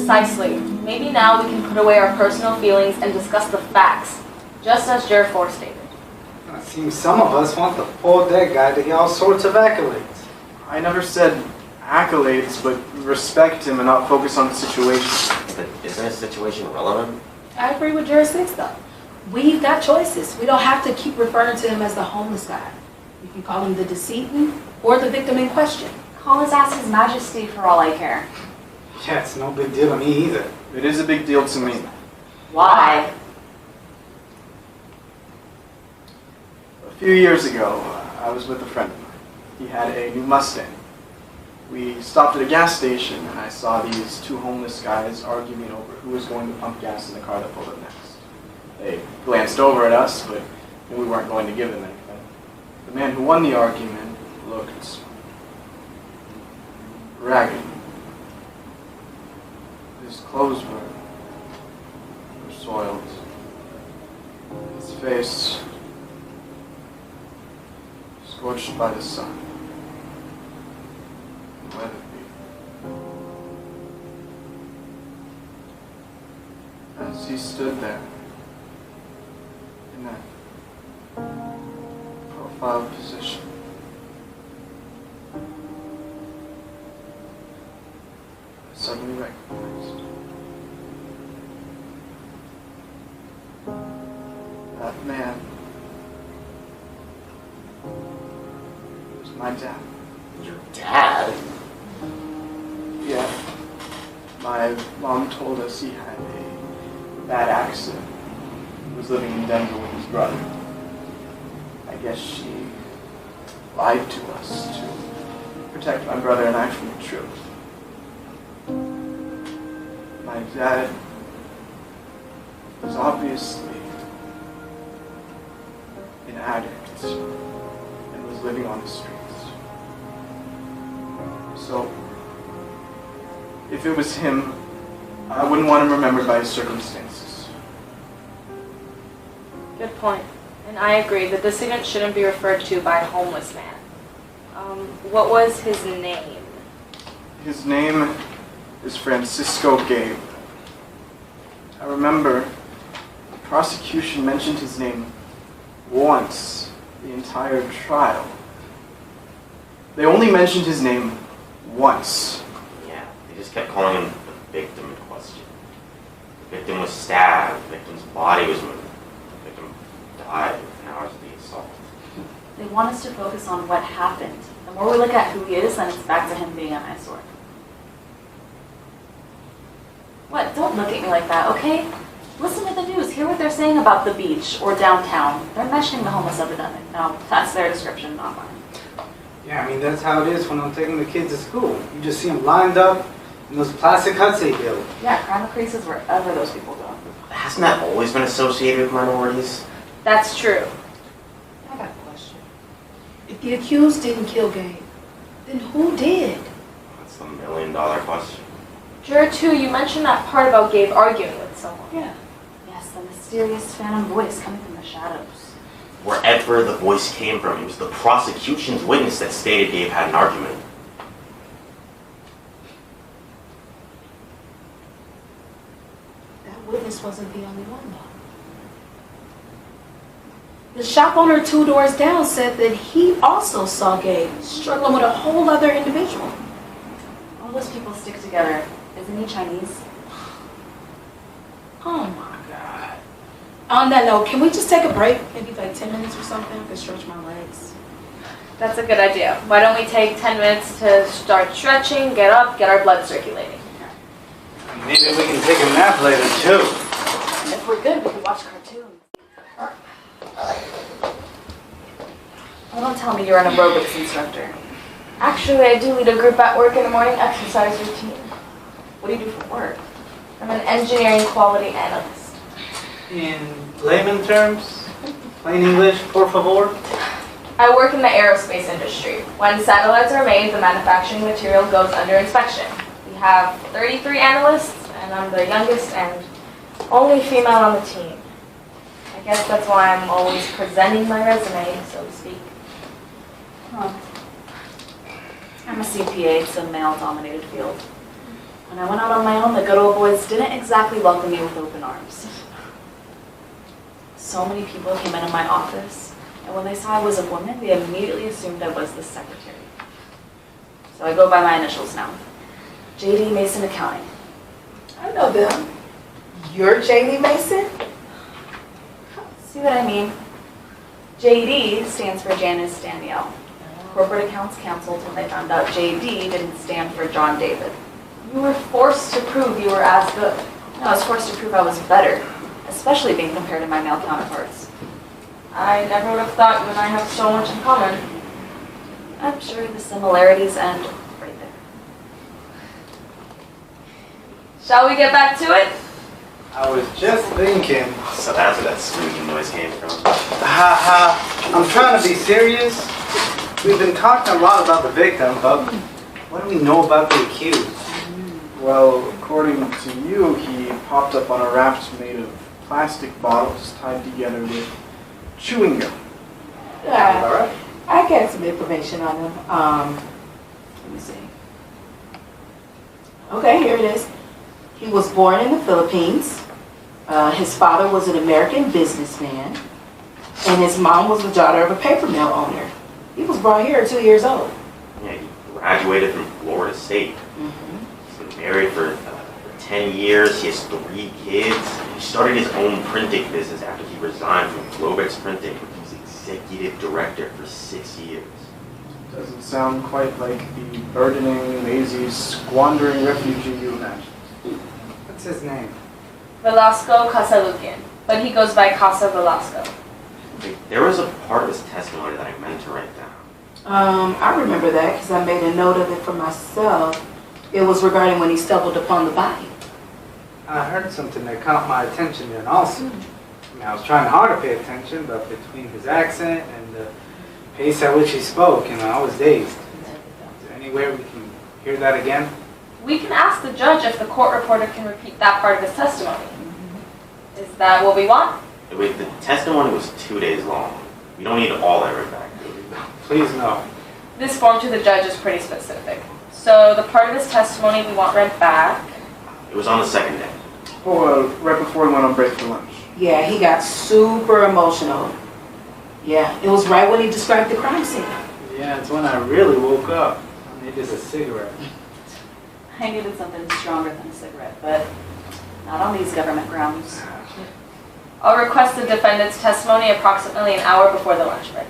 Precisely. Maybe now we can put away our personal feelings and discuss the facts, just as Jer 4 stated. It seems some of us want the poor dead guy to get all sorts of accolades. I never said accolades, but respect him and not focus on the situation. But isn't his situation relevant? I agree with Jer 6 though. We've got choices. We don't have to keep referring to him as the homeless guy. We can call him the decedent or the victim in question. Call his ass His Majesty for all I care. Yeah, it's no big deal to me either. It is a big deal to me. Why? A few years ago, I was with a friend of mine. He had a new Mustang. We stopped at a gas station and I saw these two homeless guys arguing over who was going to pump gas in the car that pulled up next. They glanced over at us, but we weren't going to give them anything. The man who won the argument looked ragged. His clothes were soiled. His face scorched by the sun. And weather-beaten. As he stood there, in that profile position, I suddenly recognized that man was my dad. Your dad? Yeah. My mom told us he had a bad accident. He was living in Denver with his brother. I guess she lied to us to protect my brother and I from the truth. My dad was obviously an addict and was living on the streets. So, if it was him, I wouldn't want him remembered by his circumstances. Good point. And I agree, the decedent shouldn't be referred to by a homeless man. What was his name? His name is Francisco Gabe. I remember the prosecution mentioned his name once the entire trial. They only mentioned his name once. Yeah, they just kept calling him the victim in question. The victim was stabbed, the victim's body was moved, the victim died within hours of the assault. They want us to focus on what happened. The more we look at who he is, then it's back to him being an eyesore. What? Don't look at me like that, okay? Listen to the news. Hear what they're saying about the beach or downtown. They're mentioning the homeless epidemic. Now, that's their description, not mine. Yeah, I mean, that's how it is when I'm taking the kids to school. You just see them lined up in those plastic huts they build. Yeah, crime increases wherever those people go. Hasn't that always been associated with minorities? That's true. I got a question. If the accused didn't kill Gabe, then who did? That's the million-dollar question. Jer 2, you mentioned that part about Gabe arguing with someone. Yeah. Yes, the mysterious phantom voice coming from the shadows. Wherever the voice came from, it was the prosecution's witness that stated Gabe had an argument. That witness wasn't the only one, though. The shop owner 2 doors down said that he also saw Gabe struggling with a whole other individual. All those people stick together. Isn't he Chinese? Oh my God. On that note, can we just take a break? Maybe like 10 minutes or something? I can stretch my legs. That's a good idea. Why don't we take 10 minutes to start stretching, get up, get our blood circulating. Maybe we can take a nap later, too. And if we're good, we can watch cartoons. Oh, don't tell me you're an aerobics instructor. Actually, I do lead a group at work in the morning exercise routine. What do you do for work? I'm an engineering quality analyst. In layman terms, plain English, por favor. I work in the aerospace industry. When satellites are made, the manufacturing material goes under inspection. We have 33 analysts, and I'm the youngest and only female on the team. I guess that's why I'm always presenting my resume, so to speak. Huh. I'm a CPA. It's a male-dominated field. When I went out on my own, the good old boys didn't exactly welcome me with open arms. So many people came into my office, and when they saw I was a woman, they immediately assumed I was the secretary. So I go by my initials now. JD Mason Accounting. I know them. You're Jamie Mason? See what I mean? JD stands for Janice Danielle. Corporate Accounts canceled when they found out JD didn't stand for John David. You were forced to prove you were as good. No, I was forced to prove I was better, especially being compared to my male counterparts. I never would have thought you and I have so much in common. I'm sure the similarities end right there. Shall we get back to it? I was just thinking, So that's where that squeaking noise came from. I'm trying to be serious. We've been talking a lot about the victim, but what do we know about the accused? Well, according to you, he popped up on a raft made of plastic bottles tied together with chewing gum. All right. I got some information on him. Let me see. Okay, here it is. He was born in the Philippines. His father was an American businessman, and his mom was the daughter of a paper mill owner. He was brought here at 2 years old. Yeah, he graduated from Florida State. He's been married for 10 years. He has 3 kids. He started his own printing business after he resigned from Globex Printing. He was executive director for 6 years. Doesn't sound quite like the burdening, lazy, squandering refugee you imagined. What's his name? Velasco Casalukian, but he goes by Casa Velasco. There was a part of his testimony that I meant to write down. I remember that because I made a note of it for myself. It was regarding when he stumbled upon the body. I heard something that caught my attention then also. I mean, I was trying hard to pay attention, but between his accent and the pace at which he spoke, I was dazed. Is there any way we can hear that again? We can ask the judge if the court reporter can repeat that part of his testimony. Is that what we want? Wait, the testimony was 2 days long. We don't need all that right back. Please no. This form to the judge is pretty specific. So the part of his testimony we want read back. It was on the second day. Oh, right before he went on break for lunch. Yeah, he got super emotional. Yeah, it was right when he described the crime scene. Yeah, it's when I really woke up. I needed a cigarette. I needed something stronger than a cigarette, but not on these government grounds. I'll request the defendant's testimony approximately an hour before the lunch break.